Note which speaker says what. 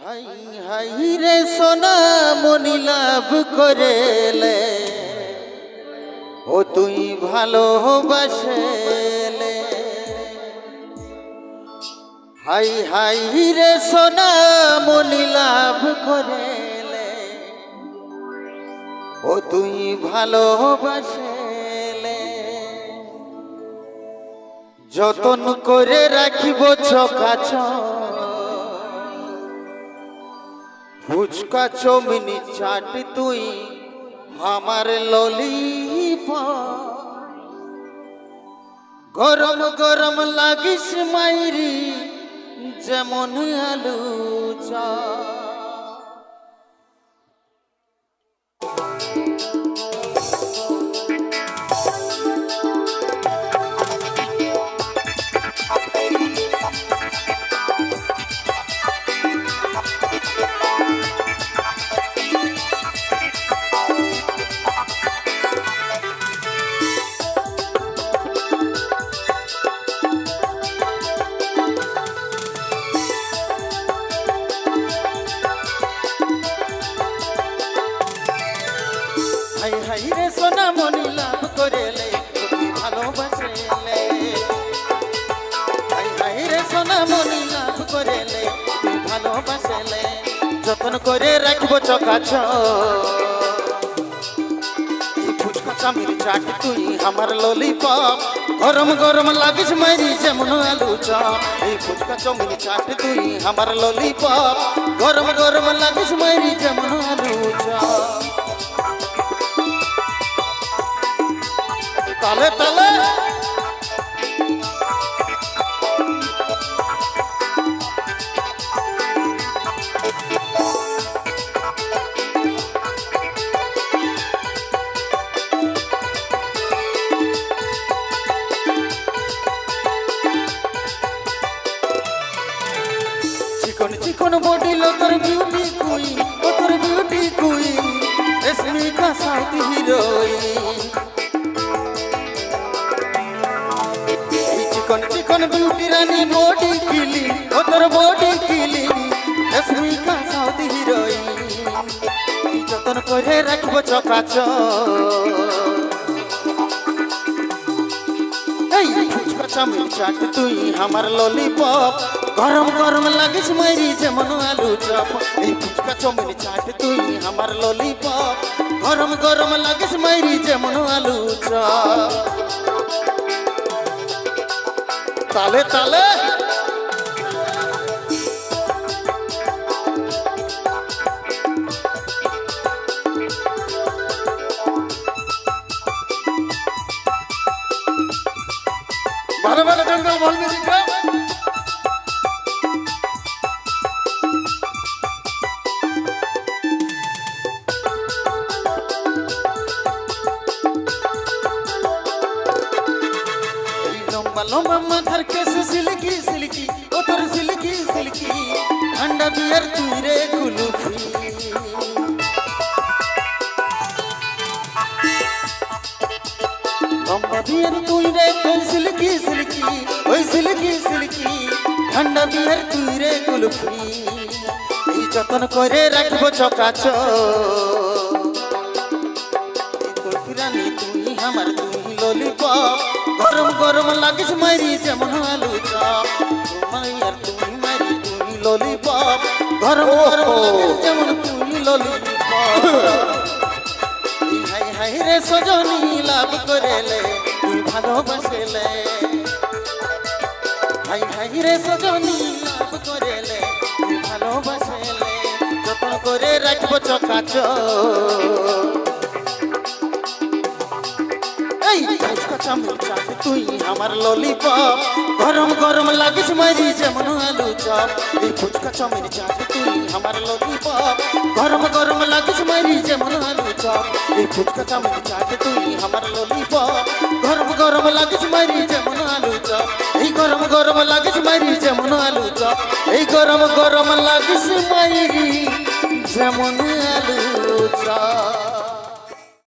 Speaker 1: High high রে সোনা মনি লাভ করেলে ও তুই ভালোবাসেলে। হাই হাই রে সোনা মনি লাভ করেলে ও তুই ভালোবাসেলে। যতন করে রাখিব চকাচক ফুচকা চমিনি চাট তুই আমার ললিপপ। গরম গরম লাগিস মাইরি যেমন আলু চপ। হাই হাই রে সোনা মনি লাভ করেলে তুই ভালোবাসেলে। হাই হাই রে সোনা মনি লাভ করেলে তুই ভালোবাসেলে। যতন করে রাখবো চকাচক এই ফুচকা চামির চাট তুই আমার ললিপপ। গরম গরম লাগিস মাইরি যেমন আলু চপ। এই ফুচকা চামির চাট তুই আমার ললিপপ। গরম গরম লাগিস মাইরি যেমন আলু চপ। তালে তালে চিকন চিকন বডি লো তোর বিউটি কুইন, ও তোর beauty queen Rashmika south heroine. চিকন চিকন বিউটি রানী বডি কিলি, ও তোর বডি কিলি রেশমিকা সাউথ হিরোইন। যতন করে রাখব চকাচক এই ফুচকা চামির চাট তুই আমার ললিপপ। গরম গরম লাগিস মাইরি যেমন আলু চপ। এই ফুচকা চামির চাট তুই আমার ললিপপ। গরম গরম লাগিস মাইরি যেমন আলু চপ। তালে তালে ভালো ভালো জঙ্গল বল মিউজিক দাও। লম্বা লম্বা মাথার কেস সিল্কি সিল্কি, ও তোর সিল্কি সিল্কি ঠান্ডা বিয়ার তুই রে কুলফি। লম্বা বিয়ার তুই রে তোর সিল্কি সিল্কি, ওই সিল্কি সিল্কি ঠান্ডা বিয়ার তুই রে কুলফি। এই যতন করে রাখবো চকাচক তোর রানী তুই আমার তুই ললিপপ। গরম গরম লাগিস মাইরি যেমন আলু চপ। মাইয়ার তুই মাইরি তুই ললিপপ। গরম গরম লাগিস যেমন তুই ললিপপ। হাই হাই রে সজনী লাভ করেলে তুই ভালোবাসেলে। হাই হাই রে সজনী লাভ করেলে তুই ভালোবাসেলে। যতন করে রাখবো চকাচক এই ফুচকা চামির চাট তুই আমার ললিপপ। গরম গরম লাগিস মাইরি যেমন আলু চপ। এই ফুচকা চামির চাট তুই আমার ললিপপ। গরম গরম লাগিস মাইরি যেমন আলু চপ। এই ফুচকা চামির চাট তুই আমার ললিপপ। গরম গরম লাগিস মাইরি যেমন আলু চপ। এই গরম গরম লাগিস মাইরি যেমন আলু চপ। এই গরম গরম লাগিস মাইরি যেমন আলু চপ।